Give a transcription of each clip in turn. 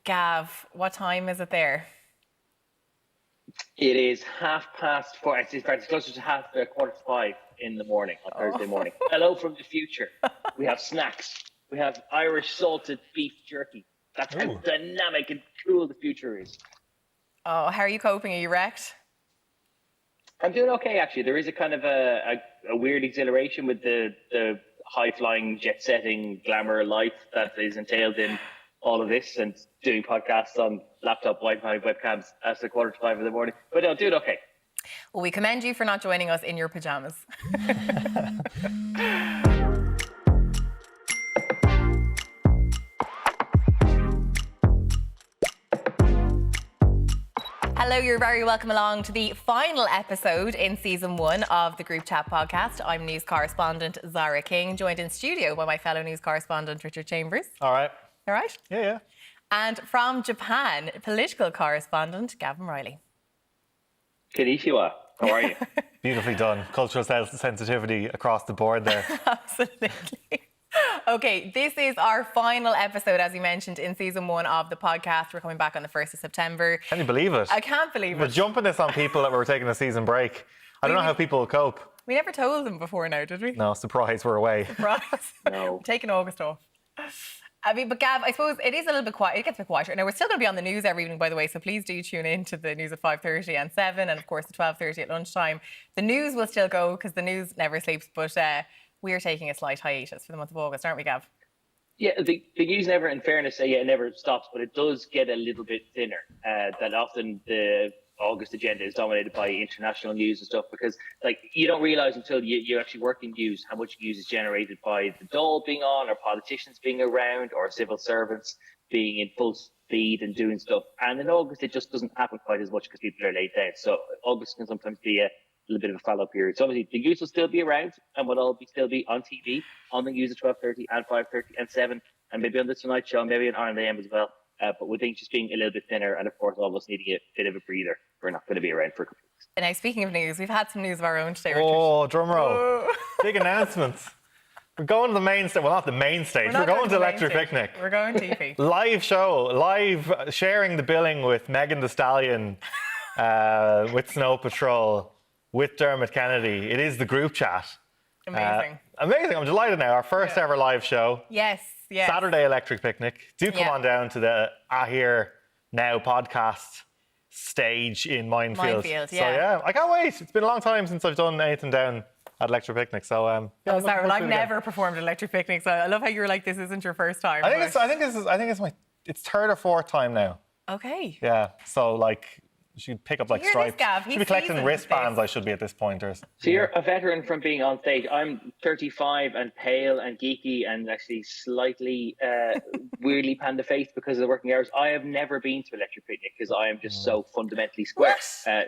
Gav, what time is it there? It is 4:30. It's closer to 5:45 in the morning on Thursday morning. Hello from the future. We have snacks. We have Irish salted beef jerky. That's how dynamic and cool the future is. Oh, how are you coping? Are you wrecked? I'm doing okay, actually. There is a kind of a weird exhilaration with the high-flying, jet-setting glamour life that is entailed in all of this, and doing podcasts on laptop Wi-Fi webcams at 4:45 in the morning. But no, do it okay. Well, we commend you for not joining us in your pajamas. Hello, you're very welcome along to the final episode in season 1 of the Group Chat podcast. I'm news correspondent Zara King, joined in studio by my fellow news correspondent Richard Chambers. All right. All right? Yeah. And from Japan, political correspondent Gavan Reilly. Konnichiwa. How are you? Beautifully done. Cultural sensitivity across the board there. Absolutely. Okay, this is our final episode, as you mentioned, in season 1 of the podcast. We're coming back on the 1st of September. Can you believe it? I can't believe it. We're jumping this on people that were taking a season break. I don't know how people will cope. We never told them before now, did we? No, surprise, we're away. Surprise. No. Taking August off. I mean, but Gav, I suppose it is a little bit quiet. It gets a bit quieter. Now, we're still going to be on the news every evening, by the way, so please do tune in to the news at 5:30 and 7, and of course, at 12:30 at lunchtime. The news will still go because the news never sleeps, but we are taking a slight hiatus for the month of August, aren't we, Gav? Yeah, the news never, in fairness, it never stops, but it does get a little bit thinner. That often the August agenda is dominated by international news and stuff, because you don't realise until you actually work in news how much news is generated by the Dáil being on, or politicians being around, or civil servants being in full speed and doing stuff. And in August, it just doesn't happen quite as much because people are laid down. So August can sometimes be a little bit of a fallow period. So obviously the news will still be around and will all still be on TV, on the news at 12:30 and 5:30 and 7, and maybe on the Tonight Show, maybe on Ireland AM as well. But we think just being a little bit thinner, and of course all of us needing a bit of a breather. We're not going to be around for a couple of weeks. Now, speaking of news, we've had some news of our own today, Richard. Oh, drum roll. Big announcements. We're going to the main stage. Well, not the main stage. We're going to Electric Picnic. We're going to EP. Live show. Live sharing the billing with Megan Thee Stallion, with Snow Patrol, with Dermot Kennedy. It is the Group Chat. Amazing. Amazing. I'm delighted now. Our first ever live show. Yes. Saturday Electric Picnic. Do come on down to the Here Now podcast stage in Minefield. So I can't wait. It's been a long time since I've done anything down at Electric Picnic. So sorry, well, I've never performed at Electric Picnic, so I love how you were like, this isn't your first time. I think it's third or fourth time now. Okay. Yeah. So you should pick up stripes. Should be collecting wristbands. I should be at this point. So you're a veteran from being on stage. I'm 35 and pale and geeky and actually slightly weirdly panda-faced because of the working hours. I have never been to Electric Picnic because I am just so fundamentally square.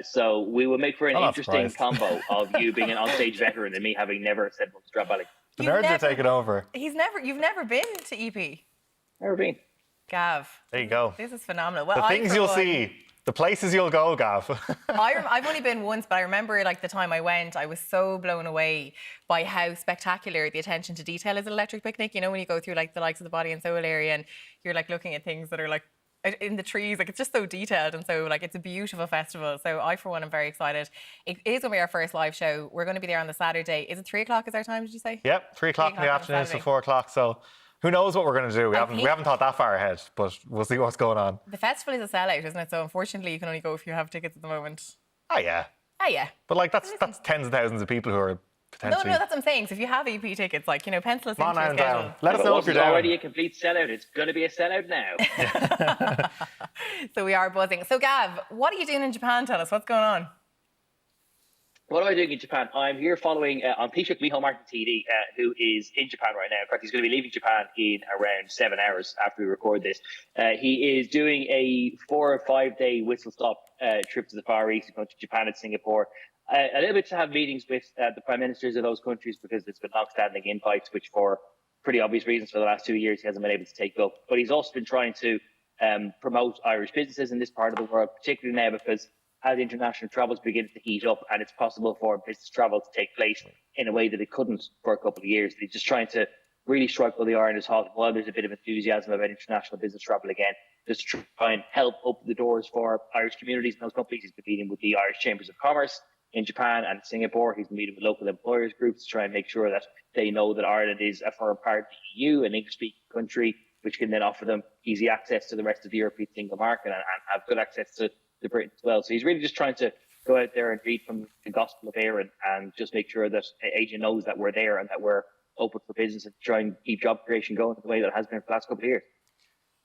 So we will make for an interesting combo of you being an on-stage veteran and me having never said much to Drab Valley. The nerds are taking over. You've never been to EP? Never been. Gav. There you go. This is phenomenal. Well, the things you'll see. The places you'll go, Gav. I've only been once, but I remember the time I went, I was so blown away by how spectacular the attention to detail is at Electric Picnic. You know, when you go through the likes of the Body and Soul area and you're looking at things that are in the trees, it's just so detailed, and so it's a beautiful festival. So I, for one, am very excited. It is going to be our first live show. We're going to be there on the Saturday. Is it 3 o'clock is our time, did you say? Yep, 3 o'clock in the afternoon to 4 o'clock. So who knows what we're going to do? We haven't thought that far ahead, but we'll see what's going on. The festival is a sellout, isn't it? So unfortunately, you can only go if you have tickets at the moment. Oh yeah. But that's tens of thousands of people who are potentially. No, that's what I'm saying. So if you have EP tickets, pencil us into your schedule. Down. Let us know if you're down. It's already a complete sellout. It's going to be a sellout now. So we are buzzing. So Gav, what are you doing in Japan? Tell us what's going on. What am I doing in Japan? I'm here following on Taoiseach Micheál Martin TD, who is in Japan right now. In fact, he's going to be leaving Japan in around 7 hours after we record this. He is doing a 4 or 5 day whistle-stop trip to the Far East, going to Japan and Singapore. A little bit to have meetings with the prime ministers of those countries, because it's been long-standing invites, which for pretty obvious reasons for the last 2 years he hasn't been able to take up. But he's also been trying to promote Irish businesses in this part of the world, particularly now because as international travel is beginning to heat up and it's possible for business travel to take place in a way that it couldn't for a couple of years. They're just trying to really strike while the iron is hot. While there's a bit of enthusiasm about international business travel again, just to try and help open the doors for Irish communities and those companies. He's been meeting with the Irish Chambers of Commerce in Japan and Singapore. He's been meeting with local employers groups to try and make sure that they know that Ireland is a firm part of the EU, an English-speaking country, which can then offer them easy access to the rest of the European single market and have good access to Britain as well. So he's really just trying to go out there and read from the Gospel of Aaron and just make sure that Asia knows that we're there and that we're open for business and try and keep job creation going the way that it has been for the last couple of years.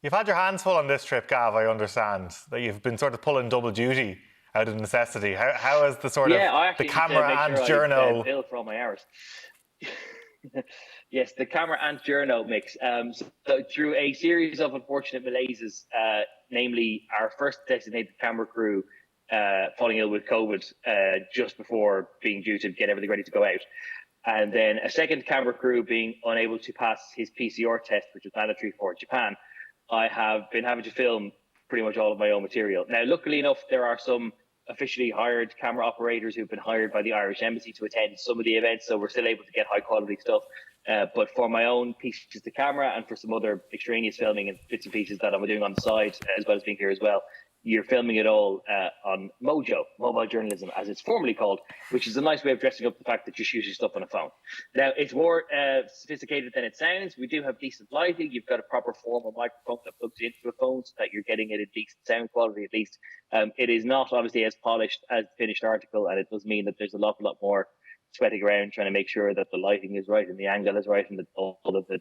You've had your hands full on this trip, Gav, I understand, that you've been sort of pulling double duty out of necessity. How has the sort of the camera and journo... bill for all my hours. Yes, the camera and journo mix. So through a series of unfortunate malaises, namely our first designated camera crew falling ill with COVID just before being due to get everything ready to go out. And then a second camera crew being unable to pass his PCR test, which was mandatory for Japan, I have been having to film pretty much all of my own material. Now, luckily enough, there are some officially hired camera operators who've been hired by the Irish Embassy to attend some of the events, so we're still able to get high quality stuff. But for my own pieces of camera and for some other extraneous filming and bits and pieces that I'm doing on the side, as well as being here as well, you're filming it all on Mojo, mobile journalism, as it's formally called, which is a nice way of dressing up the fact that you shoot your stuff on a phone. Now, it's more sophisticated than it sounds. We do have decent lighting. You've got a proper formal microphone that plugs into a phone so that you're getting it in decent sound quality, at least. It is not obviously as polished as the finished article, and it does mean that there's a lot more sweating around trying to make sure that the lighting is right and the angle is right and that all of the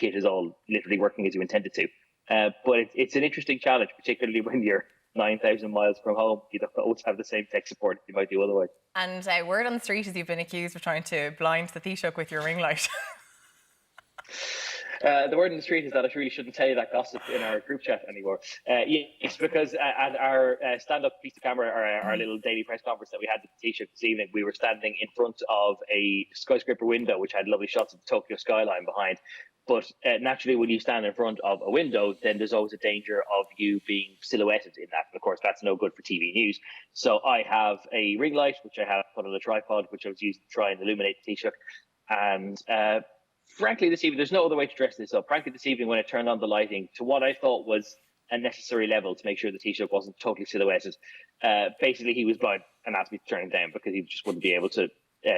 kit is all literally working as you intended to. But it's an interesting challenge, particularly when you're 9,000 miles from home. You don't always have the same tech support you might do otherwise. And word on the street is you've been accused of trying to blind the Taoiseach with your ring light. The word on the street is that I really shouldn't tell you that gossip in our group chat anymore. It's because at our stand-up piece of camera, our little daily press conference that we had with the Taoiseach this evening, we were standing in front of a skyscraper window which had lovely shots of the Tokyo skyline behind. But naturally, when you stand in front of a window, then there's always a danger of you being silhouetted in that. And of course, that's no good for TV news. So I have a ring light, which I have put on a tripod, which I was using to try and illuminate the Taoiseach. And frankly, this evening, there's no other way to dress this up. Frankly, this evening, when I turned on the lighting to what I thought was a necessary level to make sure the Taoiseach wasn't totally silhouetted, basically, he was blind and asked me to turn it down because he just wouldn't be able to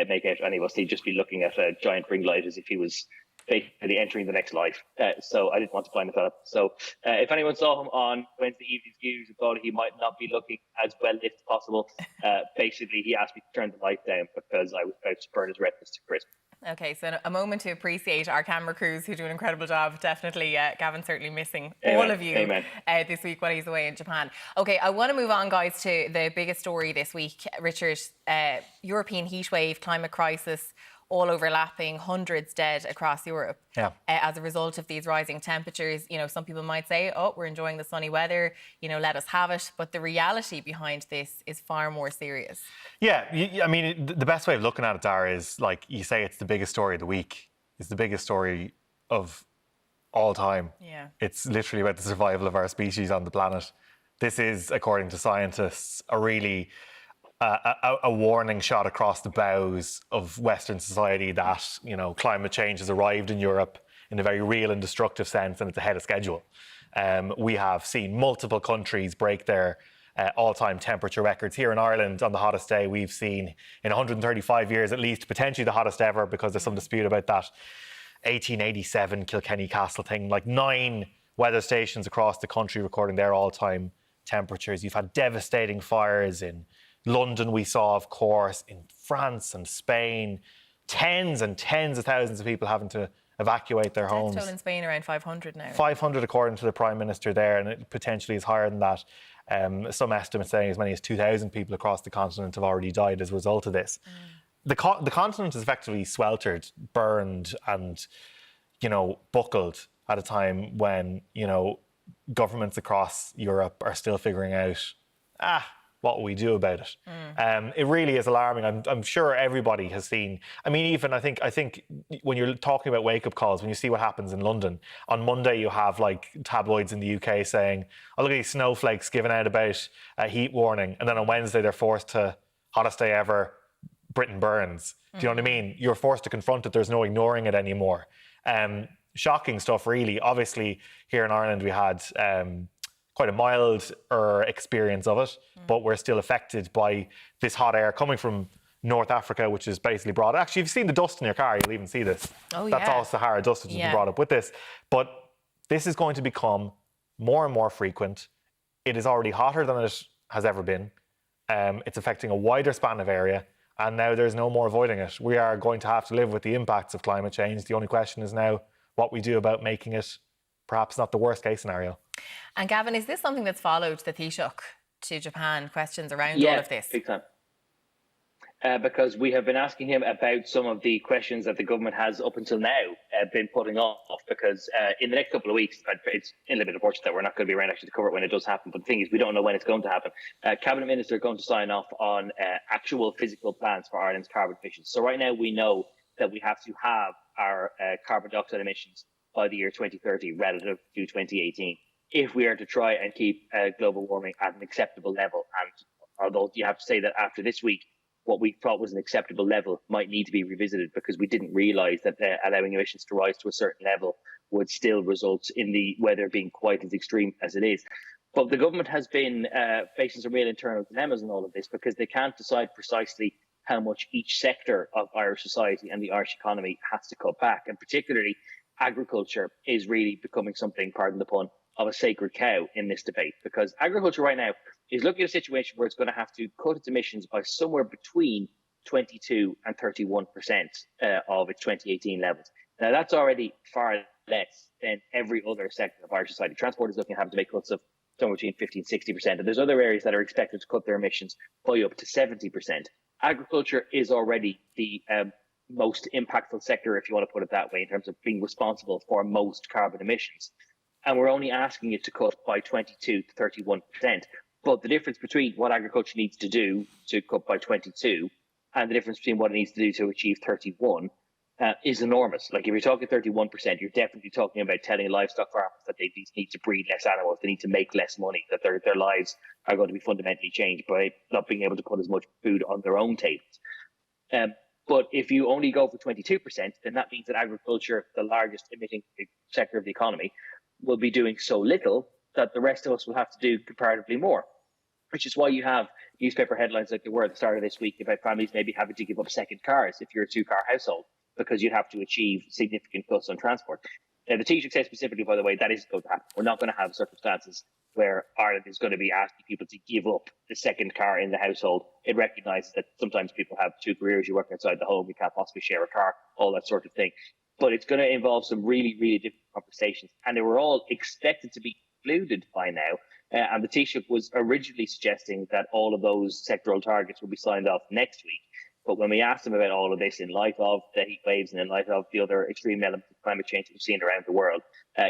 make out any of us. He'd just be looking at a giant ring light as if he was basically entering the next life. So I didn't want to blind the fella. So if anyone saw him on Wednesday evening's views and thought he might not be looking as well lit as possible, basically he asked me to turn the light down because I was about to burn his retinas to crisp. Okay, so a moment to appreciate our camera crews who do an incredible job. Definitely, Gavin's certainly missing all of you this week while he's away in Japan. Okay, I want to move on, guys, to the biggest story this week. Richard, European heatwave, climate crisis, all overlapping, hundreds dead across Europe as a result of these rising temperatures. You know, some people might say, oh, we're enjoying the sunny weather, you know, let us have it. But the reality behind this is far more serious. Yeah, I mean, the best way of looking at it, Dara, is like you say, it's the biggest story of the week. It's the biggest story of all time. Yeah. It's literally about the survival of our species on the planet. This is, according to scientists, a really... a warning shot across the bows of Western society that, you know, climate change has arrived in Europe in a very real and destructive sense, and it's ahead of schedule. We have seen multiple countries break their all-time temperature records. Here in Ireland, on the hottest day we've seen in 135 years at least, potentially the hottest ever because there's some dispute about that 1887 Kilkenny Castle thing, like 9 weather stations across the country recording their all-time temperatures. You've had devastating fires in London, we saw, of course, in France and Spain, tens and tens of thousands of people having to evacuate their homes. Death toll in Spain around 500 now. 500 according to the Prime Minister there, and it potentially is higher than that. Some estimates saying as many as 2,000 people across the continent have already died as a result of this. The continent is effectively sweltered, burned and, you know, buckled at a time when, you know, governments across Europe are still figuring out, what will we do about it? It really is alarming. I'm sure everybody has seen. I mean, even I think when you're talking about wake-up calls, when you see what happens in London, on Monday you have like tabloids in the UK saying, "Oh, look at these snowflakes giving out about a heat warning," and then on Wednesday they're forced to hottest day ever, Britain burns. Do you know what I mean? You're forced to confront it. There's no ignoring it anymore. Shocking stuff, really. Obviously, here in Ireland we had quite a milder experience of it, but we're still affected by this hot air coming from North Africa, which is basically brought. Actually, if you've seen the dust in your car, you'll even see this. Oh, That's all Sahara dust which has been brought up with this. But this is going to become more and more frequent. It is already hotter than it has ever been. It's affecting a wider span of area, and now there's no more avoiding it. We are going to have to live with the impacts of climate change. The only question is now what we do about making it perhaps not the worst case scenario. And Gavan, is this something that's followed the Taoiseach to Japan, questions around all of this? Big time. Because we have been asking him about some of the questions that the government has up until now been putting off, because in the next couple of weeks, it's a little bit unfortunate that we're not going to be around actually to cover it when it does happen, but the thing is we don't know when it's going to happen. Cabinet Minister are going to sign off on actual physical plans for Ireland's carbon emissions. So right now we know that we have to have our carbon dioxide emissions by the year 2030 relative to 2018 if we are to try and keep global warming at an acceptable level. And although you have to say that after this week, what we thought was an acceptable level might need to be revisited, because we didn't realise that allowing emissions to rise to a certain level would still result in the weather being quite as extreme as it is. But the government has been facing some real internal dilemmas in all of this, because they can't decide precisely how much each sector of Irish society and the Irish economy has to cut back. And particularly agriculture is really becoming something, pardon the pun, of a sacred cow in this debate, because agriculture right now is looking at a situation where it's going to have to cut its emissions by somewhere between 22 and 31% of its 2018 levels. Now, that's already far less than every other sector of Irish society. Transport is looking at having to make cuts of somewhere between 50 and 60%. And there's other areas that are expected to cut their emissions by up to 70%. Agriculture is already the most impactful sector, if you want to put it that way, in terms of being responsible for most carbon emissions. And we're only asking it to cut by 22 to 31%. But the difference between what agriculture needs to do to cut by 22 and the difference between what it needs to do to achieve 31 is enormous. Like if you're talking 31%, you're definitely talking about telling livestock farmers that they need to breed less animals, they need to make less money, that their lives are going to be fundamentally changed by not being able to put as much food on their own tables. But if you only go for 22%, then that means that agriculture, the largest emitting sector of the economy, will be doing so little that the rest of us will have to do comparatively more. Which is why you have newspaper headlines like there were at the start of this week about families maybe having to give up second cars if you're a two-car household, because you'd have to achieve significant cuts on transport. Now, the Taoiseach says specifically, by the way, that isn't going to happen. We're not going to have circumstances where Ireland is going to be asking people to give up the second car in the household. It recognises that sometimes people have two careers, you work outside the home, you can't possibly share a car, all that sort of thing. But it's going to involve some really, really different conversations. And they were all expected to be concluded by now. And the Taoiseach was originally suggesting that all of those sectoral targets will be signed off next week. But when we asked him about all of this in light of the heat waves and in light of the other extreme elements of climate change that we've seen around the world,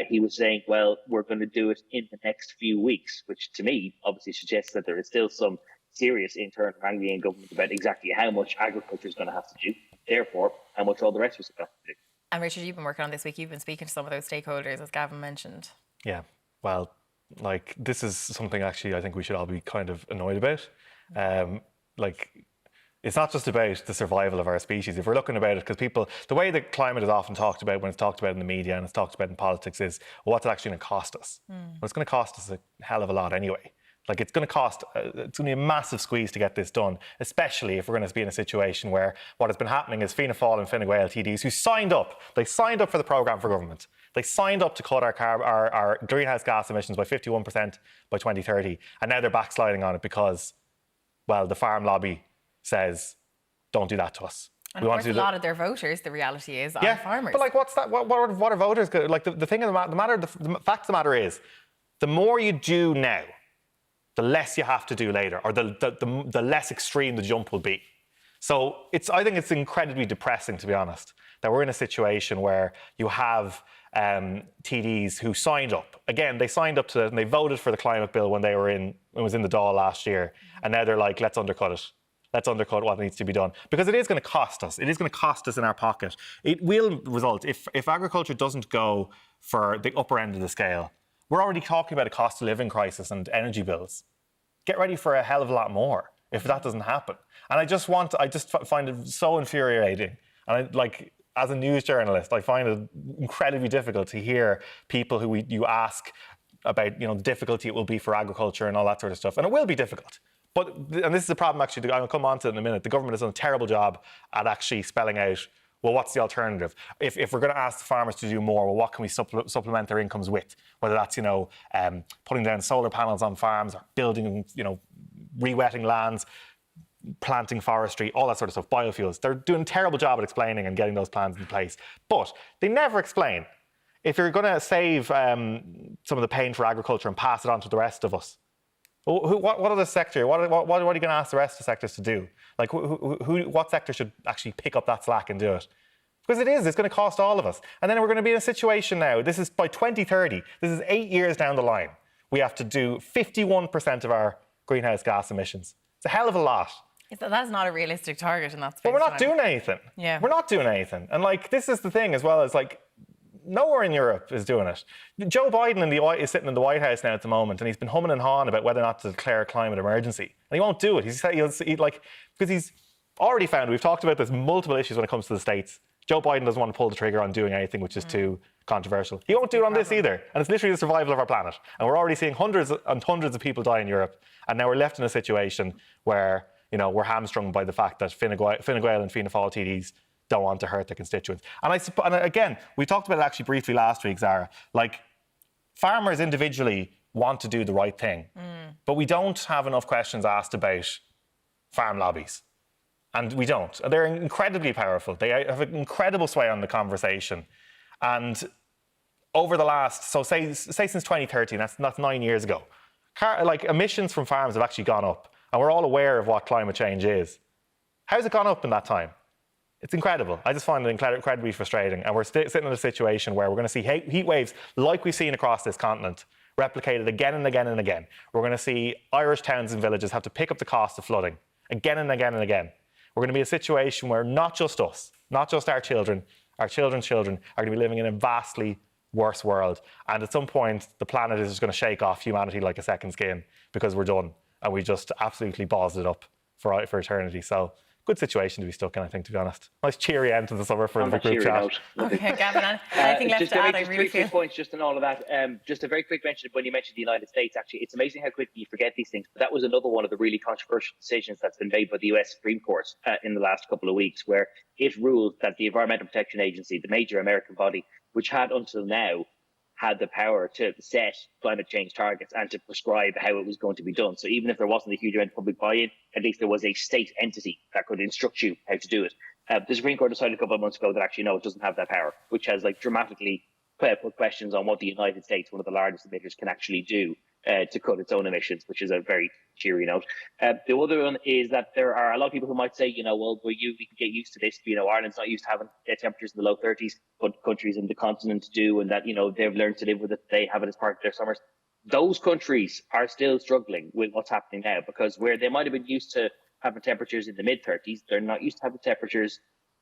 he was saying, well, we're going to do it in the next few weeks, which to me obviously suggests that there is still some serious internal wrangling in government about exactly how much agriculture is going to have to do, therefore how much all the rest of us have to do. And Richard, you've been working on this week. You've been speaking to some of those stakeholders, as Gavan mentioned. Yeah, well, like this is something actually I think we should all be kind of annoyed about. It's not just about the survival of our species. If we're looking about it, because people, the way that climate is often talked about when it's talked about in the media and it's talked about in politics is, well, what's it actually going to cost us? Well, it's going to cost us a hell of a lot anyway. Like it's going to cost, it's going to be a massive squeeze to get this done, especially if we're going to be in a situation where what has been happening is Fianna Fáil and Fine Gael TDs who signed up for the programme for government. They signed up to cut our greenhouse gas emissions by 51% by 2030, and now they're backsliding on it because, well, the farm lobby says, don't do that to us. And of course, a lot of their voters, the reality is, are farmers. But like, what's that? What are voters going to, like, the thing of the fact of the matter is, the more you do now, the less you have to do later, or the less extreme the jump will be. So I think it's incredibly depressing, to be honest, that we're in a situation where you have TDs who signed up. Again, they signed up to it and they voted for the climate bill when it was in the Dáil last year. And now they're like, let's undercut it. Let's undercut what needs to be done. Because it is going to cost us. It is going to cost us in our pocket. It will result, if agriculture doesn't go for the upper end of the scale, we're already talking about a cost of living crisis and energy bills. Get ready for a hell of a lot more if that doesn't happen. And I just find it so infuriating. And as a news journalist, I find it incredibly difficult to hear people who you ask about the difficulty it will be for agriculture and all that sort of stuff, and it will be difficult. And this is a problem actually. I'll come on to it in a minute. The government has done a terrible job at actually spelling out, well, what's the alternative? If we're going to ask the farmers to do more, well, what can we supplement their incomes with? Whether that's putting down solar panels on farms, or building, re-wetting lands, planting forestry, all that sort of stuff, biofuels. They're doing a terrible job at explaining and getting those plans in place. But they never explain, if you're going to save some of the pain for agriculture and pass it on to the rest of us, what other sector, what are you going to ask the rest of the sectors to do? Like, what sector should actually pick up that slack and do it? Because it's going to cost all of us. And then we're going to be in a situation now, this is by 2030, this is 8 years down the line, we have to do 51% of our greenhouse gas emissions. It's a hell of a lot. That's not a realistic target in that space. But we're not doing anything. Yeah. We're not doing anything. And this is the thing as well, is nowhere in Europe is doing it. Joe Biden is sitting in the White House now at the moment, and he's been humming and hawing about whether or not to declare a climate emergency. And he won't do it. Because he's already found, we've talked about this multiple issues when it comes to the States. Joe Biden doesn't want to pull the trigger on doing anything which is too controversial. He won't do it on this either. And it's literally the survival of our planet. And we're already seeing hundreds and hundreds of people die in Europe. And now we're left in a situation where, we're hamstrung by the fact that Fine Gael and Fianna Fáil TDs don't want to hurt their constituents. And again, we talked about it actually briefly last week, Zara. Farmers individually want to do the right thing, but we don't have enough questions asked about farm lobbies. And we don't. They're incredibly powerful. They have an incredible sway on the conversation. And over the last, say since 2013, that's 9 years ago, emissions from farms have actually gone up. And we're all aware of what climate change is. How's it gone up in that time? It's incredible. I just find it incredibly frustrating. And we're sitting in a situation where we're going to see heat waves like we've seen across this continent, replicated again and again and again. We're going to see Irish towns and villages have to pick up the cost of flooding again and again and again. We're going to be in a situation where not just us, not just our children's children are going to be living in a vastly worse world. And at some point, the planet is just going to shake off humanity like a second skin because we're done. And we just absolutely ballsed it up for eternity. So, good situation to be stuck in, I think, to be honest. Nice cheery end to the summer for the group chat. Okay, Gavin, anything left to add? I really feel. 3 points just on all of that. Just a very quick mention when you mentioned the United States, actually, it's amazing how quickly you forget these things. But that was another one of the really controversial decisions that's been made by the US Supreme Court in the last couple of weeks, where it ruled that the Environmental Protection Agency, the major American body, which had until now had the power to set climate change targets and to prescribe how it was going to be done. So even if there wasn't a huge amount of public buy-in, at least there was a state entity that could instruct you how to do it. The Supreme Court decided a couple of months ago that actually, no, it doesn't have that power, which has dramatically put questions on what the United States, one of the largest emitters, can actually do to cut its own emissions, which is a very cheery note. The other one is that there are a lot of people who might say, well, we can get used to this. Ireland's not used to having temperatures in the low 30s, but countries in the continent do, and that, they've learned to live with it. They have it as part of their summers. Those countries are still struggling with what's happening now, because where they might have been used to having temperatures in the mid 30s, they're not used to having temperatures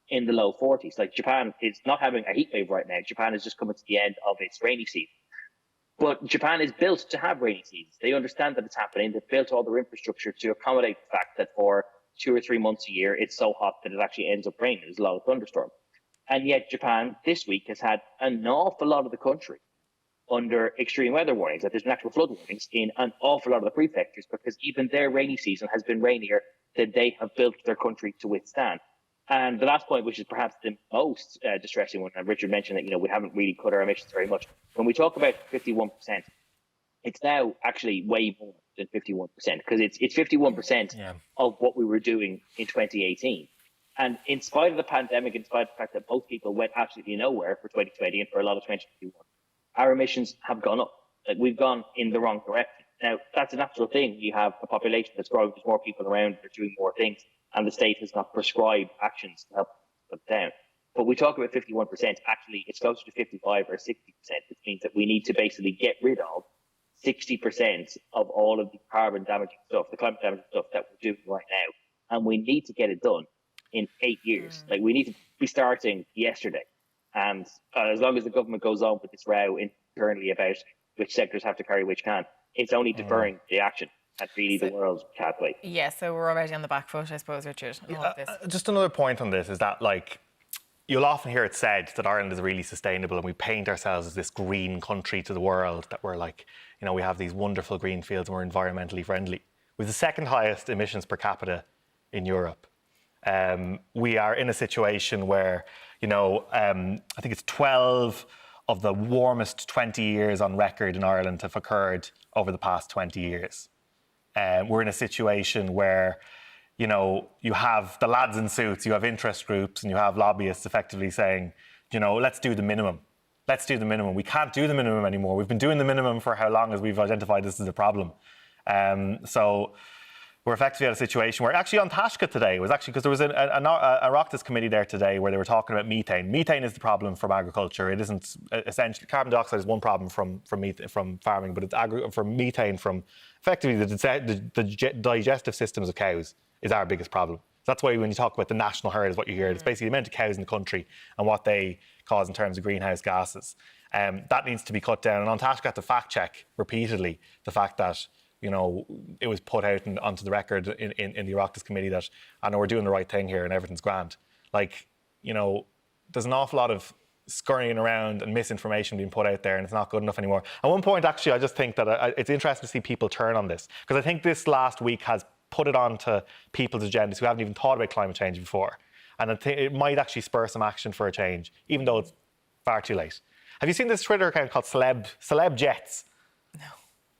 in the low 40s. Like Japan is not having a heat wave right now. Japan is just coming to the end of its rainy season. But Japan is built to have rainy seasons. They understand that it's happening. They've built all their infrastructure to accommodate the fact that for 2 or 3 months a year, it's so hot that it actually ends up raining. There's a lot of thunderstorms. And yet Japan this week has had an awful lot of the country under extreme weather warnings, that there's natural flood warnings in an awful lot of the prefectures, because even their rainy season has been rainier than they have built their country to withstand. And the last point, which is perhaps the most distressing one, and Richard mentioned that, we haven't really cut our emissions very much. When we talk about 51%, it's now actually way more than 51%, because it's 51% of what we were doing in 2018. And in spite of the pandemic, in spite of the fact that most people went absolutely nowhere for 2020 and for a lot of 2021, our emissions have gone up. We've gone in the wrong direction. Now, that's a natural thing. You have a population that's growing, there's more people around, they're doing more things, and the state has not prescribed actions to help put it down. But we talk about 51%, actually it's closer to 55 or 60%, which means that we need to basically get rid of 60% of all of the carbon damaging stuff, the climate damaging stuff that we're doing right now. And we need to get it done in 8 years. We need to be starting yesterday. And as long as the government goes on with this row internally about which sectors have to carry which can, it's only deferring the action. And really the world can't wait. Yeah, so we're already on the back foot, I suppose, Richard. Just another point on this is that, you'll often hear it said that Ireland is really sustainable and we paint ourselves as this green country to the world, that we're like, we have these wonderful green fields and we're environmentally friendly. We're the second highest emissions per capita in Europe. We are in a situation where, I think it's 12 of the warmest 20 years on record in Ireland have occurred over the past 20 years. We're in a situation where, you have the lads in suits, you have interest groups, and you have lobbyists effectively saying, let's do the minimum. Let's do the minimum. We can't do the minimum anymore. We've been doing the minimum for how long as we've identified this as a problem. So we're effectively at a situation where actually on Tashka today was actually, because there was an Oireachtas committee there today where they were talking about methane. Methane is the problem from agriculture. It isn't essentially, carbon dioxide is one problem from farming, but it's from methane from effectively the digestive systems of cows is our biggest problem. So that's why when you talk about the national herd is what you hear. It's basically the amount of cows in the country and what they cause in terms of greenhouse gases. That needs to be cut down. And on Tashka had to fact check repeatedly the fact that it was put out onto the record in the Oireachtas committee that, I know we're doing the right thing here and everything's grand. Like, there's an awful lot of scurrying around and misinformation being put out there and it's not good enough anymore. At one point, actually, I just think that it's interesting to see people turn on this, because I think this last week has put it onto people's agendas who haven't even thought about climate change before. And I think it might actually spur some action for a change, even though it's far too late. Have you seen this Twitter account called Celeb Jets? No.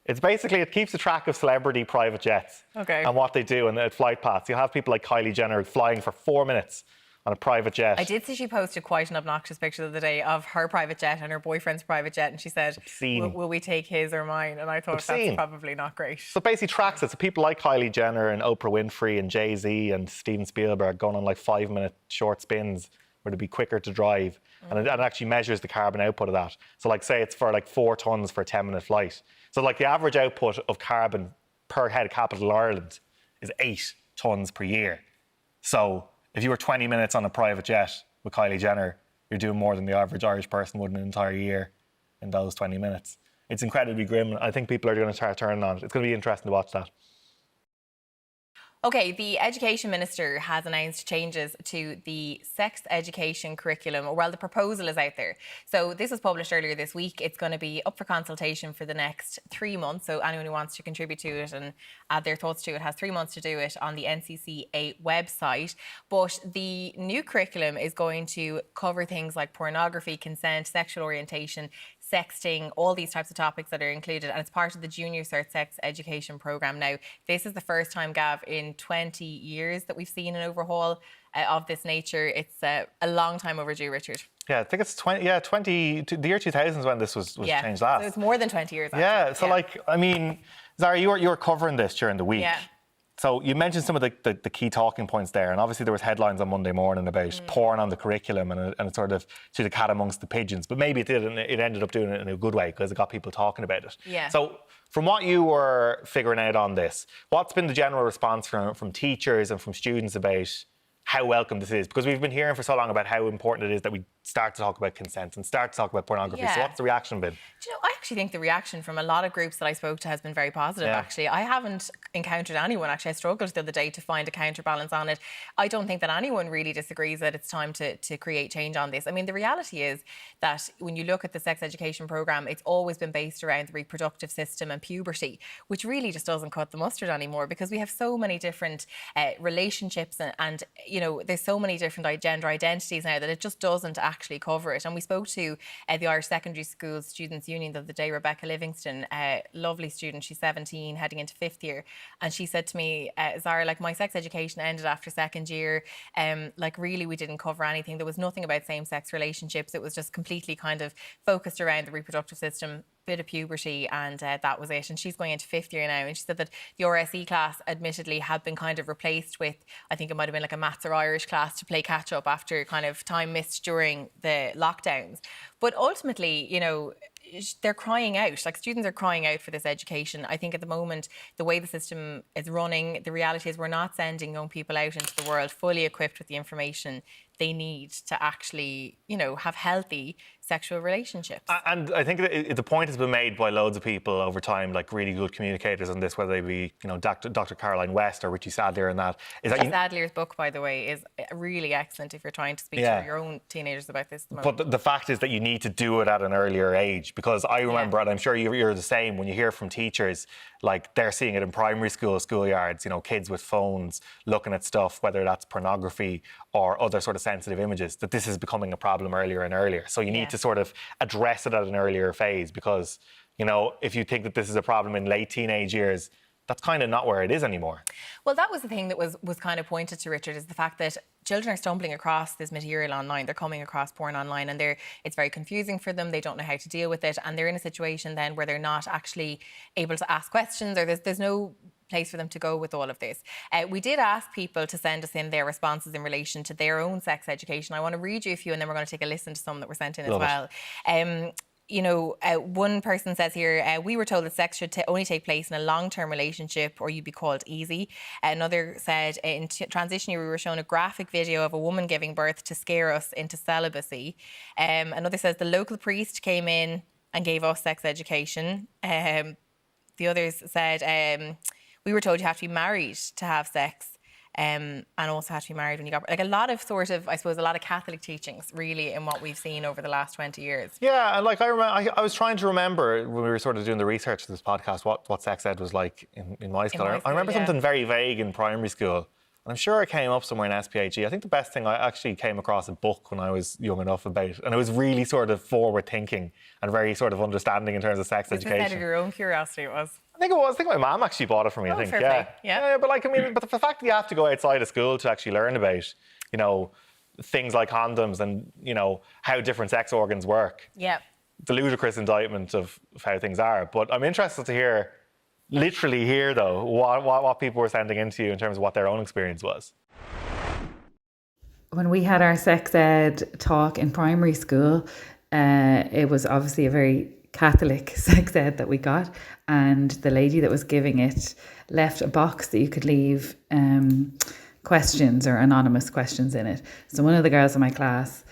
It's basically, it keeps a track of celebrity private jets and what they do at flight paths. You'll have people like Kylie Jenner flying for 4 minutes on a private jet. I did see she posted quite an obnoxious picture the other day of her private jet and her boyfriend's private jet, and she said, will we take his or mine? And I thought that's probably not great. So it basically tracks it. So people like Kylie Jenner and Oprah Winfrey and Jay-Z and Steven Spielberg going on like 5-minute short spins where it'd be quicker to drive. And it actually measures the carbon output of that. So like say it's for like 4 tons for a 10-minute flight. So like the average output of carbon per head of capital in Ireland is 8 tons per year. So if you were 20 minutes on a private jet with Kylie Jenner, you're doing more than the average Irish person would in an entire year in those 20 minutes. It's incredibly grim. I think people are going to start turning on it. It's going to be interesting to watch that. Okay, the Education Minister has announced changes to the sex education curriculum. Well, the proposal is out there. So this was published earlier this week. It's going to be up for consultation for the next 3 months. So anyone who wants to contribute to it and add their thoughts to it has 3 months to do it on the NCCA website. But the new curriculum is going to cover things like pornography, consent, sexual orientation, sexting, all these types of topics that are included, and it's part of the Junior Cert Sex Education Programme. Now, this is the first time, Gav, in 20 years that we've seen an overhaul of this nature. It's a long time overdue, Richard. Yeah, I think it's 20, the year 2000 is when this was changed last. So it's more than 20 years, actually. Yeah, so like, I mean, Zara, you were covering this during the week. Yeah. So you mentioned some of the key talking points there, and obviously there was headlines on Monday morning about porn on the curriculum and it sort of threw the cat amongst the pigeons. But maybe it did, and it ended up doing it in a good way because it got people talking about it. Yeah. So from what you were figuring out on this, what's been the general response from teachers and from students about how welcome this is? Because we've been hearing for so long about how important it is that we start to talk about consent and start to talk about pornography. Yeah. So what's the reaction been? Do you know, I actually think the reaction from a lot of groups that I spoke to has been very positive, actually. I haven't encountered anyone, actually. I struggled the other day to find a counterbalance on it. I don't think that anyone really disagrees that it's time to create change on this. I mean, the reality is that when you look at the sex education programme, it's always been based around the reproductive system and puberty, which really just doesn't cut the mustard anymore because we have so many different relationships and, you know, there's so many different gender identities now that it just doesn't actually cover it. And we spoke to the Irish Secondary School Students' Union the other day, Rebecca Livingston, a lovely student. She's 17, heading into 5th year. And she said to me, Zara, like my sex education ended after 2nd year. Like really, we didn't cover anything. There was nothing about same-sex relationships. It was just completely kind of focused around the reproductive system, bit of puberty, and that was it. And she's going into 5th year now, and she said that the RSE class admittedly had been kind of replaced with, I think it might have been like a maths or Irish class to play catch up after kind of time missed during the lockdowns. But ultimately, you know, they're crying out, like students are crying out for this education. I think at the moment, the way the system is running, the reality is we're not sending young people out into the world fully equipped with the information they need to actually, you know, have healthy sexual relationships. And I think that the point has been made by loads of people over time, like really good communicators on this, whether they be, you know, Dr. Caroline West or Richie Sadlier and that. Richie Sadlier's book, by the way, is really excellent if you're trying to speak to your own teenagers about this. But the fact is that you need to do it at an earlier age, because I remember, and I'm sure you're the same, when you hear from teachers, like they're seeing it in primary school, schoolyards, you know, kids with phones looking at stuff, whether that's pornography or other sort of sensitive images, that this is becoming a problem earlier and earlier. So you need to sort of address it at an earlier phase, because, you know, if you think that this is a problem in late teenage years, that's kind of not where it is anymore. Well, that was the thing that was kind of pointed to, Richard, is the fact that children are stumbling across this material online. They're coming across porn online, and it's very confusing for them. They don't know how to deal with it, and they're in a situation then where they're not actually able to ask questions, or there's no place for them to go with all of this. We did ask people to send us in their responses in relation to their own sex education. I want to read you a few, and then we're going to take a listen to some that were sent in as well. You know, one person says here, we were told that sex should only take place in a long-term relationship or you'd be called easy. Another said, in transition year, we were shown a graphic video of a woman giving birth to scare us into celibacy. Another says, the local priest came in and gave us sex education. The others said, we were told you have to be married to have sex. And also had to be married when you got, like, a lot of sort of, I suppose, a lot of Catholic teachings really in what we've seen over the last 20 years. Yeah, and like I remember, I was trying to remember when we were sort of doing the research for this podcast what sex ed was like in my school. I remember something very vague in primary school. And I'm sure it came up somewhere in SPHE. I think the best thing, I actually came across a book when I was young enough about, and it was really sort of forward thinking and very sort of understanding in terms of sex education. Out of your own curiosity, it was. I think it was. I think my mum actually bought it for me. I think, yeah. But like, I mean, but the fact that you have to go outside of school to actually learn about, you know, things like condoms and, you know, how different sex organs work. Yeah. The ludicrous indictment of how things are. But I'm interested to hear, literally hear though, what people were sending into you in terms of what their own experience was. When we had our sex ed talk in primary school, it was obviously a very Catholic sex ed that we got, and the lady that was giving it left a box that you could leave questions or anonymous questions in it. So one of the girls in my class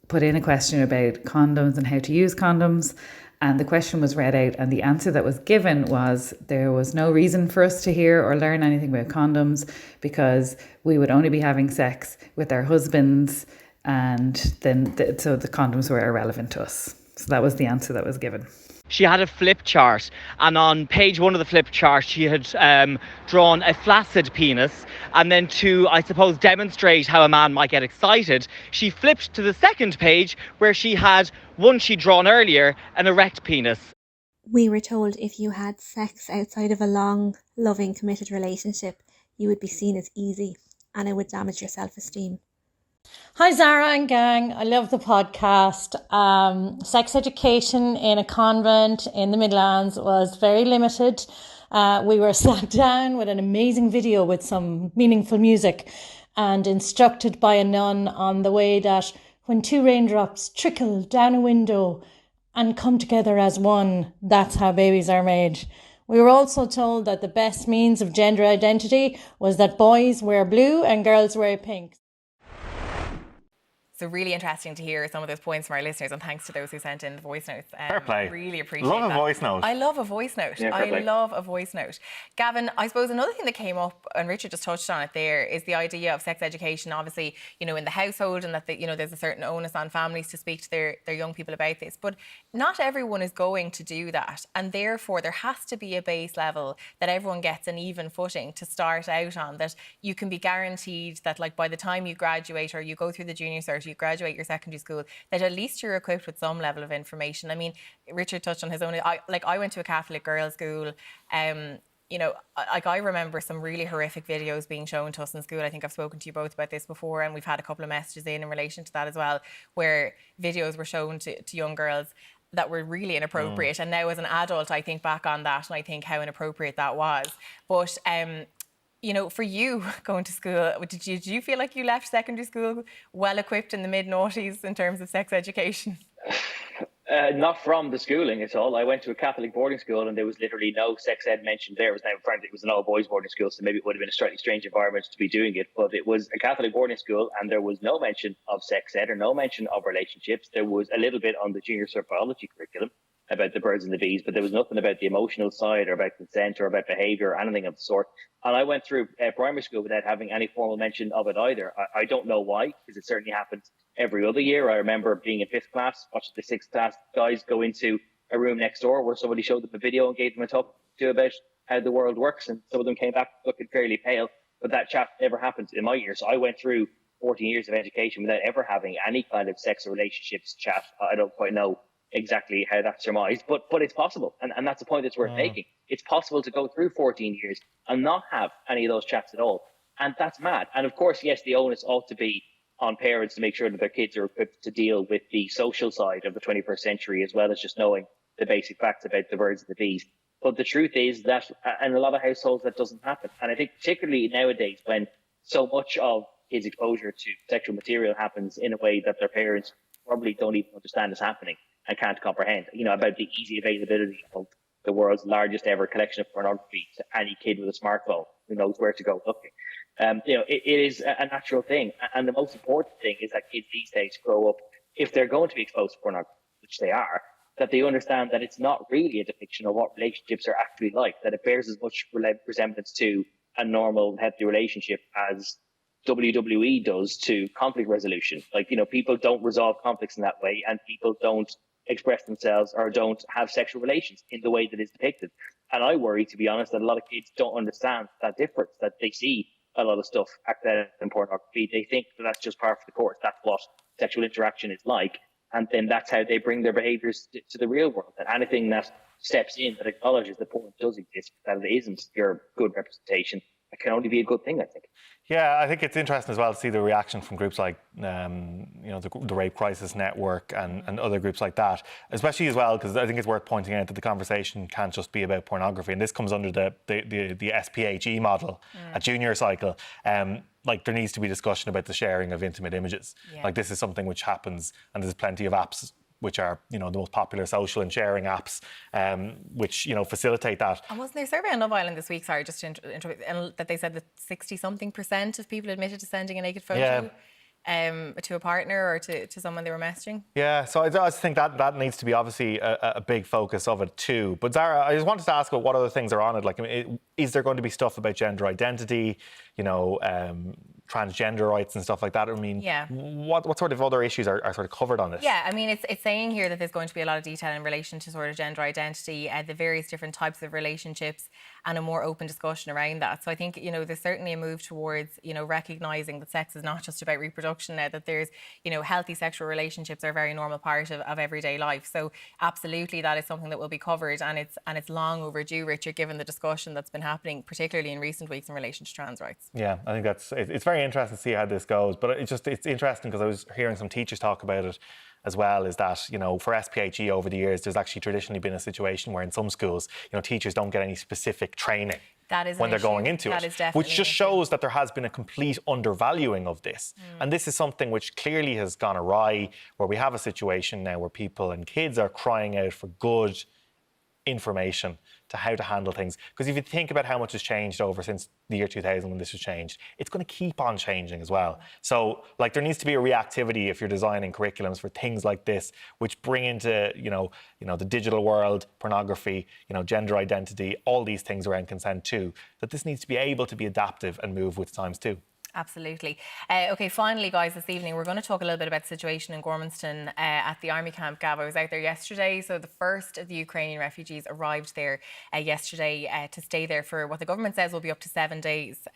put in a question about condoms and how to use condoms, and the question was read out, and the answer that was given was there was no reason for us to hear or learn anything about condoms because we would only be having sex with our husbands, and then so the condoms were irrelevant to us. So that was the answer that was given. She had a flip chart, and on page 1 of the flip chart she had drawn a flaccid penis, and then to, I suppose, demonstrate how a man might get excited, she flipped to the second page where she had one she'd drawn earlier, an erect penis. We were told if you had sex outside of a long, loving, committed relationship, you would be seen as easy, and it would damage your self-esteem. Hi Zara and gang, I love the podcast. Sex education in a convent in the Midlands was very limited. We were sat down with an amazing video with some meaningful music and instructed by a nun on the way that when 2 raindrops trickle down a window and come together as one, that's how babies are made. We were also told that the best means of gender identity was that boys wear blue and girls wear pink. So really interesting to hear some of those points from our listeners, and thanks to those who sent in the voice notes. Fair play. Really appreciate love that. A voice note. I love a voice note. Yeah, I love a voice note. Gavin, I suppose another thing that came up, and Richard just touched on it there, is the idea of sex education, obviously, you know, in the household, and that, you know, there's a certain onus on families to speak to their young people about this. But not everyone is going to do that. And therefore, there has to be a base level that everyone gets an even footing to start out on, that you can be guaranteed that, like, by the time you graduate or you go through the junior cert, you graduate your secondary school, that at least you're equipped with some level of information. I mean, Richard touched on his own. I went to a Catholic girls' school. You know, I remember some really horrific videos being shown to us in school. I think I've spoken to you both about this before, and we've had a couple of messages in relation to that as well, where videos were shown to young girls that were really inappropriate. And now as an adult, I think back on that and I think how inappropriate that was. But you know, for you going to school, did you feel like you left secondary school well equipped in the mid-noughties in terms of sex education? Not from the schooling at all. I went to a Catholic boarding school and there was literally no sex ed mentioned there. It was an all boys boarding school, so maybe it would have been a slightly strange environment to be doing it. But it was a Catholic boarding school and there was no mention of sex ed or no mention of relationships. There was a little bit on the junior cert biology curriculum about the birds and the bees, but there was nothing about the emotional side or about consent or about behaviour or anything of the sort. And I went through primary school without having any formal mention of it either. I don't know why, because it certainly happens every other year. I remember being in 5th class, watching the 6th class guys go into a room next door where somebody showed them a video and gave them a talk to about how the world works. And some of them came back looking fairly pale, but that chat never happened in my year. So I went through 14 years of education without ever having any kind of sex or relationships chat. I don't quite know exactly how that's surmised, but it's possible. And that's a point that's worth making. It's possible to go through 14 years and not have any of those chats at all. And that's mad. And of course, yes, the onus ought to be on parents to make sure that their kids are equipped to deal with the social side of the 21st century, as well as just knowing the basic facts about the birds and the bees. But the truth is that in a lot of households, that doesn't happen. And I think particularly nowadays, when so much of kids' exposure to sexual material happens in a way that their parents probably don't even understand is happening and can't comprehend, about the easy availability of the world's largest ever collection of pornography to any kid with a smartphone who knows where to go looking. It is a natural thing. And the most important thing is that kids these days grow up, if they're going to be exposed to pornography, which they are, that they understand that it's not really a depiction of what relationships are actually like, that it bears as much resemblance to a normal, healthy relationship as WWE does to conflict resolution. People don't resolve conflicts in that way, and people don't express themselves or don't have sexual relations in the way that is depicted. And I worry, to be honest, that a lot of kids don't understand that difference, that they see a lot of stuff acted out in pornography. They think that that's just par for the course. That's what sexual interaction is like. And then that's how they bring their behaviors to the real world. And anything that steps in that acknowledges that porn does exist, that it isn't your good representation, it can only be a good thing, I think. Yeah, I think it's interesting as well to see the reaction from groups like, the Rape Crisis Network and other groups like that, especially as well, because I think it's worth pointing out that the conversation can't just be about pornography. And this comes under the SPHE model, a junior cycle. There needs to be discussion about the sharing of intimate images. Yeah. This is something which happens, and there's plenty of apps which are, the most popular social and sharing apps, which, facilitate that. And wasn't there a survey on Love Island this week, sorry, just to interrupt, and that they said that 60-something% of people admitted to sending a naked photo to a partner or to someone they were messaging? Yeah, so I just think that needs to be obviously a big focus of it too. But Zara, I just wanted to ask what other things are on it. Is there going to be stuff about gender identity, transgender rights and stuff like that? What sort of other issues are sort of covered on this? Yeah, it's saying here that there's going to be a lot of detail in relation to sort of gender identity, the various different types of relationships, and a more open discussion around that. So I think, there's certainly a move towards, recognising that sex is not just about reproduction now, that there's, healthy sexual relationships are a very normal part of everyday life. So absolutely that is something that will be covered, and it's long overdue, Richard, given the discussion that's been happening, particularly in recent weeks in relation to trans rights. Yeah, I think it's very interesting to see how this goes, but it's interesting because I was hearing some teachers talk about it as well, is that, for SPHE over the years, there's actually traditionally been a situation where in some schools, teachers don't get any specific training when they're going into it, which just shows that there has been a complete undervaluing of this. And this is something which clearly has gone awry, where we have a situation now where people and kids are crying out for good information to how to handle things. Because if you think about how much has changed over since the year 2000 when this was changed, it's going to keep on changing as well. So there needs to be a reactivity if you're designing curriculums for things like this, which bring into, the digital world, pornography, gender identity, all these things around consent too, that this needs to be able to be adaptive and move with times too. Absolutely. OK, finally, guys, this evening, we're going to talk a little bit about the situation in Gormanston at the army camp. Gav, I was out there yesterday. So the first of the Ukrainian refugees arrived there yesterday to stay there for what the government says will be up to 7 days.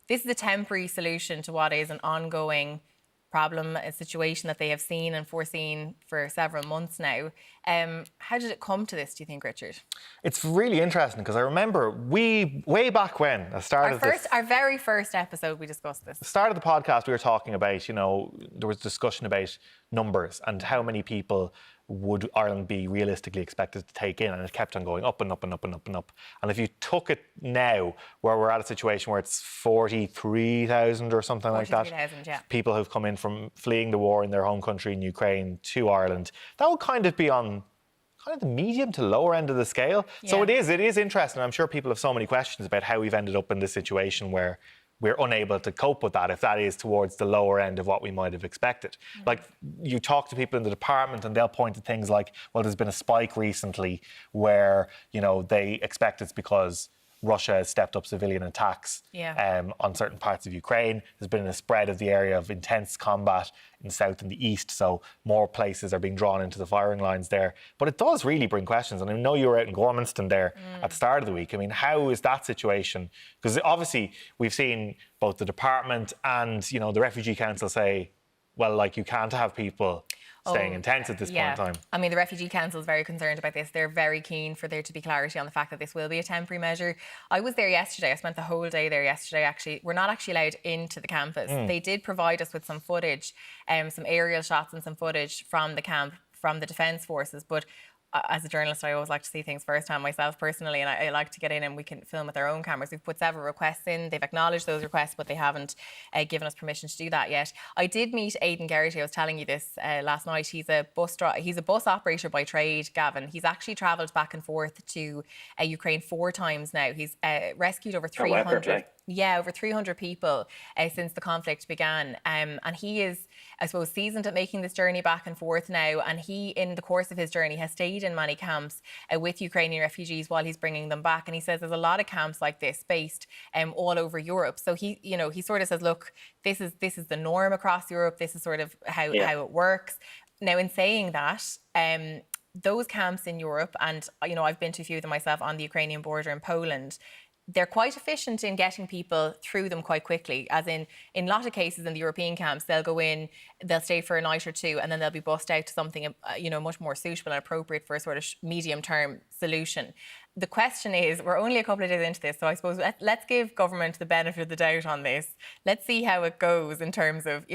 This is a temporary solution to what is an ongoing problem, a situation that they have seen and foreseen for several months now. How did it come to this, do you think, Richard? It's really interesting because I remember way back when I started our very first episode, we discussed this. The start of the podcast, we were talking about, there was discussion about numbers and how many people would Ireland be realistically expected to take in? And it kept on going up and up and up and up and up. And if you took it now, where we're at a situation where it's 43,000 or something like that, 43,000, yeah. people who've come in from fleeing the war in their home country in Ukraine to Ireland, that would kind of be on kind of the medium to lower end of the scale. So Yeah. it is interesting. I'm sure people have so many questions about how we've ended up in this situation where we're unable to cope with that, if that is towards the lower end of what we might have expected. Like, you talk to people in the department and they'll point to things like, well, there's been a spike recently where, they expect it's because Russia has stepped up civilian attacks on certain parts of Ukraine. There's been a spread of the area of intense combat in the south and the east, so more places are being drawn into the firing lines there. But it does really bring questions. And I know you were out in Gormanston there at the start of the week. I mean, how is that situation? Because obviously we've seen both the department and, the Refugee Council say, well, like, you can't have people staying in tents at this point in time. I mean, the Refugee Council is very concerned about this. They're very keen for there to be clarity on the fact that this will be a temporary measure. I was there yesterday. I spent the whole day there yesterday, actually. We're not actually allowed into the campus. They did provide us with some footage, some aerial shots and some footage from the camp, from the Defence Forces. But as a journalist, I always like to see things firsthand myself personally, and I like to get in and we can film with our own cameras. We've put several requests in. They've acknowledged those requests, but they haven't given us permission to do that yet. I did meet Aidan Geraghty. I was telling you this last night. He's a bus operator by trade, Gavin. He's actually travelled back and forth to Ukraine 4 times now. He's rescued over 300. Over 300 people since the conflict began. And he is, I suppose, seasoned at making this journey back and forth now. And he, in the course of his journey, has stayed in many camps with Ukrainian refugees while he's bringing them back. And he says there's a lot of camps like this based all over Europe. So he sort of says, look, this is the norm across Europe. This is sort of how it works. Now, in saying that, those camps in Europe, and I've been to a few of them myself on the Ukrainian border in Poland, they're quite efficient in getting people through them quite quickly. As in a lot of cases in the European camps, they'll go in, they'll stay for a night or two, and then they'll be bussed out to something, much more suitable and appropriate for a sort of medium-term solution. The question is, we're only a couple of days into this, so I suppose let's give government the benefit of the doubt on this. Let's see how it goes in terms of,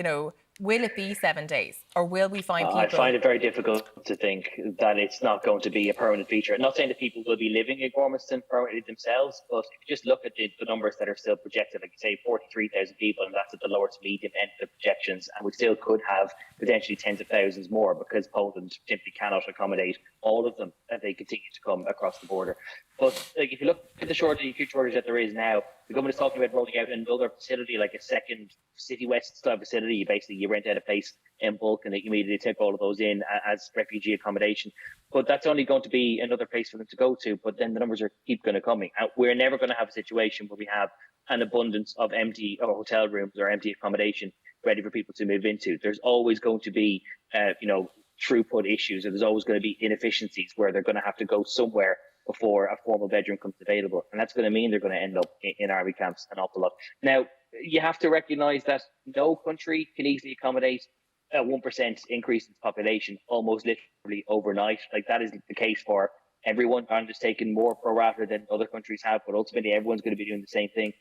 will it be 7 days, or will we find people? I find it very difficult to think that it's not going to be a permanent feature. I'm not saying that people will be living in Gormanston permanently themselves, but if you just look at the numbers that are still projected, like you say, 43,000 people, and that's at the lower to medium end of the projections, and we still could have potentially tens of thousands more because Poland simply cannot accommodate all of them as they continue to come across the border. But if you look at the acute shortage that there is now, the government is talking about rolling out another facility, like a second City West style facility. You rent out a place in bulk and they immediately take all of those in as refugee accommodation. But that's only going to be another place for them to go to. But then the numbers keep going to coming. We're never going to have a situation where we have an abundance of empty hotel rooms or empty accommodation ready for people to move into. There's always going to be, throughput issues, or there's always going to be inefficiencies where they're going to have to go somewhere before a formal bedroom comes available. And that's going to mean they're going to end up in army camps an awful lot. Now, you have to recognise that no country can easily accommodate a 1% increase in population almost literally overnight. Like, that is the case for everyone. I'm just taking more pro rata than other countries have, but ultimately everyone's going to be doing the same thing.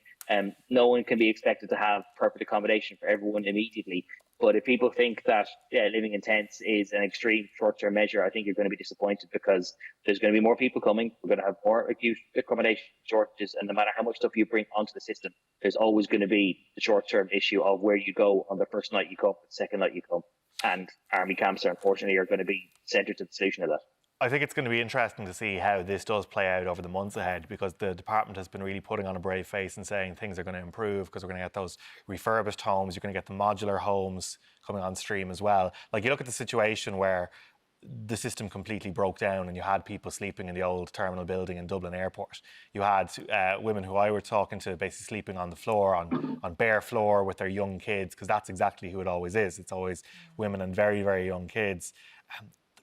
No one can be expected to have perfect accommodation for everyone immediately. But if people think that living in tents is an extreme short-term measure, I think you're going to be disappointed, because there's going to be more people coming. We're going to have more acute accommodation shortages, and no matter how much stuff you bring onto the system, there's always going to be the short-term issue of where you go on the first night you come, the second night you come. And army camps are unfortunately going to be centre to the solution of that. I think it's going to be interesting to see how this does play out over the months ahead, because the department has been really putting on a brave face and saying things are going to improve because we're going to get those refurbished homes, you're going to get the modular homes coming on stream as well. Like, you look at the situation where the system completely broke down and you had people sleeping in the old terminal building in Dublin Airport. You had women who I were talking to basically sleeping on the floor, on bare floor with their young kids, because that's exactly who it always is. It's always women and very, very young kids.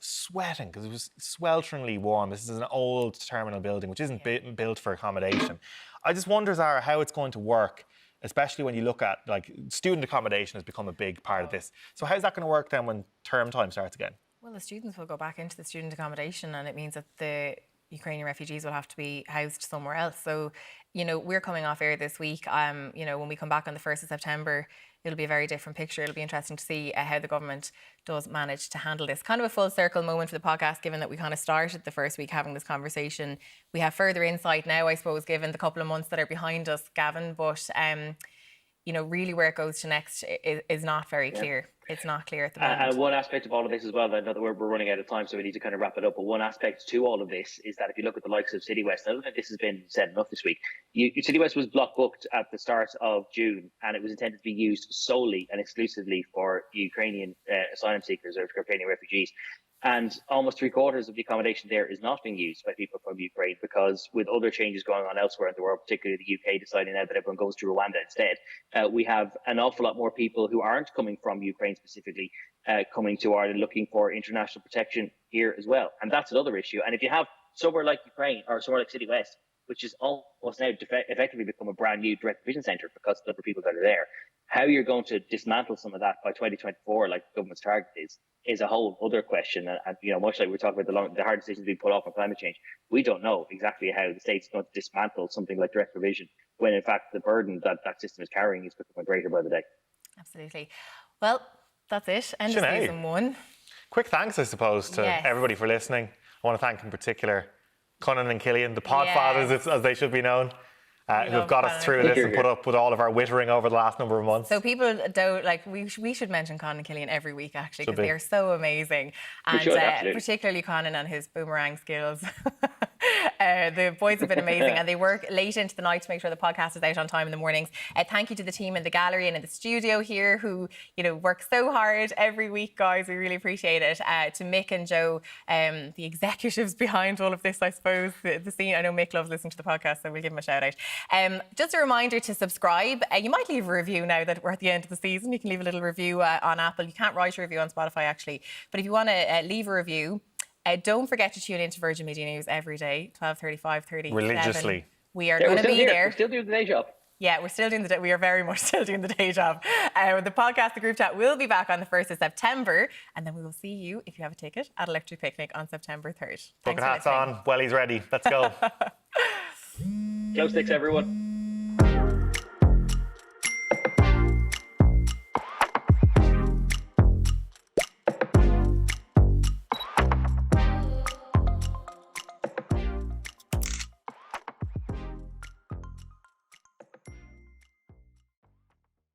Sweating because it was swelteringly warm. This is an old terminal building which isn't built for accommodation. I just wonder, Zara, how it's going to work, especially when you look at, like, student accommodation has become a big part of this. So how's that going to work then when term time starts again? Well, the students will go back into the student accommodation, and it means that the Ukrainian refugees will have to be housed somewhere else. So, we're coming off air this week. When we come back on the 1st of September, it'll be a very different picture. It'll be interesting to see how the government does manage to handle this. Kind of a full circle moment for the podcast, given that we kind of started the first week having this conversation. We have further insight now, I suppose, given the couple of months that are behind us, Gavin, but really where it goes to next is not very clear. It's not clear at the moment. And one aspect of all of this as well, I know that we're running out of time, so we need to kind of wrap it up, but one aspect to all of this is that if you look at the likes of City West, I don't think this has been said enough this week, City West was block booked at the start of June, and it was intended to be used solely and exclusively for Ukrainian asylum seekers or Ukrainian refugees. And almost 3/4 of the accommodation there is not being used by people from Ukraine, because with other changes going on elsewhere in the world, particularly the UK deciding now that everyone goes to Rwanda instead, we have an awful lot more people who aren't coming from Ukraine specifically coming to Ireland looking for international protection here as well. And that's another issue. And if you have somewhere like Ukraine or somewhere like City West, which is almost now effectively become a brand new direct provision centre because of the number of people that are there, how you're going to dismantle some of that by 2024, like the government's target is a whole other question. And much like we're talking about the hard decisions being put off on climate change, we don't know exactly how the state's going to dismantle something like direct provision, when in fact the burden that system is carrying is becoming greater by the day. Absolutely. Well, that's it. End of season 1. Quick thanks, I suppose, to everybody for listening. I want to thank in particular Conan and Killian, the podfathers, as they should be known, who have got us through this and put up with all of our wittering over the last number of months. So people don't, we should mention Conan and Killian every week, actually, because they are so amazing. And particularly Conan and his boomerang skills. The boys have been amazing, and they work late into the night to make sure the podcast is out on time in the mornings. Thank you to the team in the gallery and in the studio here who, work so hard every week, guys. We really appreciate it. To Mick and Joe, the executives behind all of this, I suppose. The scene. I know Mick loves listening to the podcast, so we'll give him a shout out. Just a reminder to subscribe. You might leave a review now that we're at the end of the season. You can leave a little review on Apple. You can't write a review on Spotify, actually. But if you want to leave a review, don't forget to tune into Virgin Media News every day, 12:35, 30. Religiously. We are going to be there. We're still doing the day job. Yeah, we're still doing we are very much still doing the day job. The podcast, the group chat, will be back on the 1st of September. And then we will see you, if you have a ticket, at Electric Picnic on September 3rd. Bucket hats on, wellies ready. Let's go. Glow sticks, everyone.